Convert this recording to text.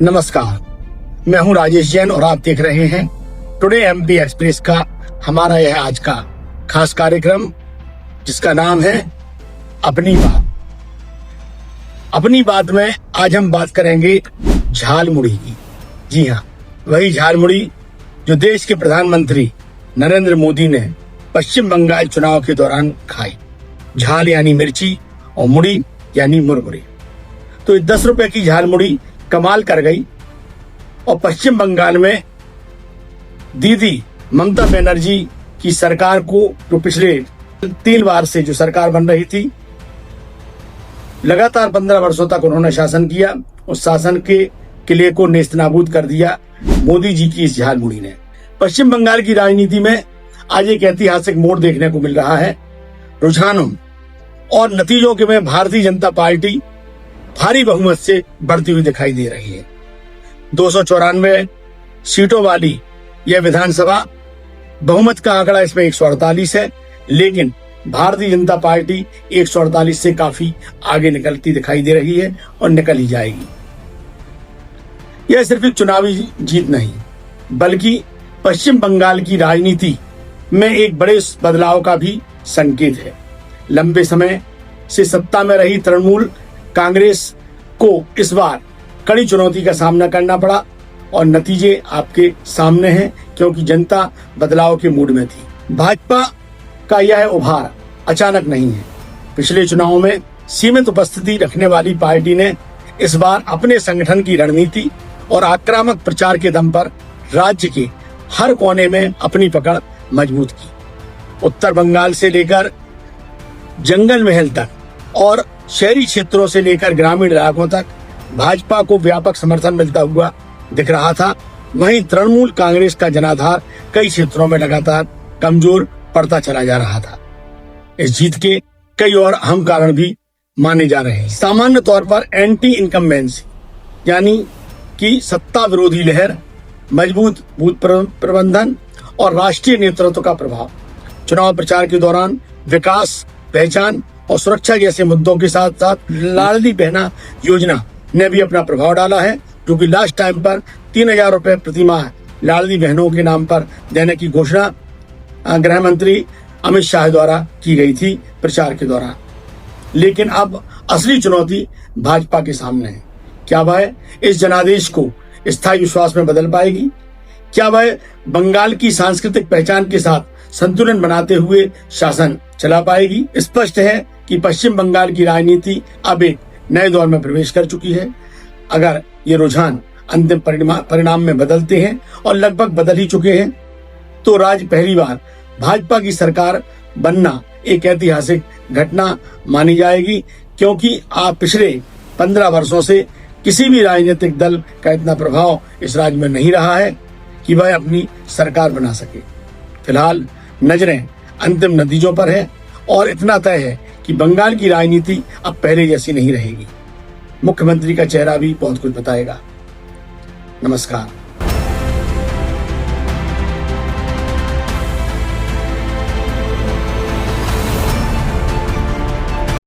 नमस्कार, मैं हूं राजेश जैन और आप देख रहे हैं टुडे एमपी एक्सप्रेस का हमारा यह आज का खास कार्यक्रम, जिसका नाम है अपनी बात। अपनी बात में आज हम बात करेंगे झालमुड़ी की। जी हाँ, वही झालमुड़ी जो देश के प्रधानमंत्री नरेंद्र मोदी ने पश्चिम बंगाल चुनाव के दौरान खाई। झाल यानी मिर्ची और मुड़ी यानी मुरमुरी। तो 10 रुपए की झालमुड़ी कमाल कर गई और पश्चिम बंगाल में दीदी ममता बनर्जी की सरकार को, जो पिछले 3 बार से जो सरकार बन रही थी, लगातार 15 वर्षों तक उन्होंने शासन किया। उस शासन के किले को नेस्तनाबूद कर दिया मोदी जी की इस झालमुड़ी ने। पश्चिम बंगाल की राजनीति में आज एक ऐतिहासिक मोड़ देखने को मिल रहा है। रुझानों और नतीजों के में भारतीय जनता पार्टी भारी बहुमत से बढ़ती हुई दिखाई दे रही है। 294 सीटों वाली यह विधानसभा, बहुमत का आंकड़ा इसमें 148 है, लेकिन भारतीय जनता पार्टी 148 से काफी आगे निकलती दिखाई दे रही है और निकल ही जाएगी। यह सिर्फ एक चुनावी जीत नहीं, बल्कि पश्चिम बंगाल की राजनीति में एक बड़े बदलाव का भी संकेत है। लंबे समय से सत्ता में रही तृणमूल कांग्रेस को इस बार कड़ी चुनौती का सामना करना पड़ा और नतीजे आपके सामने हैं, क्योंकि जनता बदलाव के मूड में थी। भाजपा का यह उभार अचानक नहीं है। पिछले चुनाव में सीमित उपस्थिति रखने वाली पार्टी ने इस बार अपने संगठन की रणनीति और आक्रामक प्रचार के दम पर राज्य के हर कोने में अपनी पकड़ मजबूत की। उत्तर बंगाल से लेकर जंगल महल तक और शहरी क्षेत्रों से लेकर ग्रामीण इलाकों तक भाजपा को व्यापक समर्थन मिलता हुआ दिख रहा था। वहीं तृणमूल कांग्रेस का जनाधार कई क्षेत्रों में लगातार कमजोर पड़ता चला जा रहा था। इस जीत के कई और अहम कारण भी माने जा रहे हैं। सामान्य तौर पर एंटी इनकम्बेंसी यानी कि सत्ता विरोधी लहर, मजबूत बूथ प्रबंधन और राष्ट्रीय नेतृत्व का प्रभाव। चुनाव प्रचार के दौरान विकास, पहचान और सुरक्षा जैसे मुद्दों के साथ साथ लाडली बहना योजना ने भी अपना प्रभाव डाला है, जो कि लास्ट टाइम पर 3000 रुपए प्रति माह लाडली बहनों के नाम पर देने की घोषणा गृह मंत्री अमित शाह द्वारा की गई थी प्रचार के दौरान। लेकिन अब असली चुनौती भाजपा के सामने है। क्या वह इस जनादेश को स्थायी विश्वास में बदल पाएगी? क्या वह बंगाल की सांस्कृतिक पहचान के साथ संतुलन बनाते हुए शासन चला पाएगी? स्पष्ट है कि पश्चिम बंगाल की राजनीति अब एक नए दौर में प्रवेश कर चुकी है। अगर ये रुझान अंतिम परिणाम में बदलते हैं और लगभग बदल ही चुके हैं, तो राज्य पहली बार भाजपा की सरकार बनना एक ऐतिहासिक घटना मानी जाएगी, क्योंकि आप पिछले 15 वर्षों से किसी भी राजनीतिक दल का इतना प्रभाव इस राज्य में नहीं रहा है कि वह अपनी सरकार बना सके। फिलहाल नजरें अंतिम नतीजों पर है और इतना तय है कि बंगाल की राजनीति अब पहले जैसी नहीं रहेगी। मुख्यमंत्री का चेहरा भी बहुत कुछ बताएगा। नमस्कार।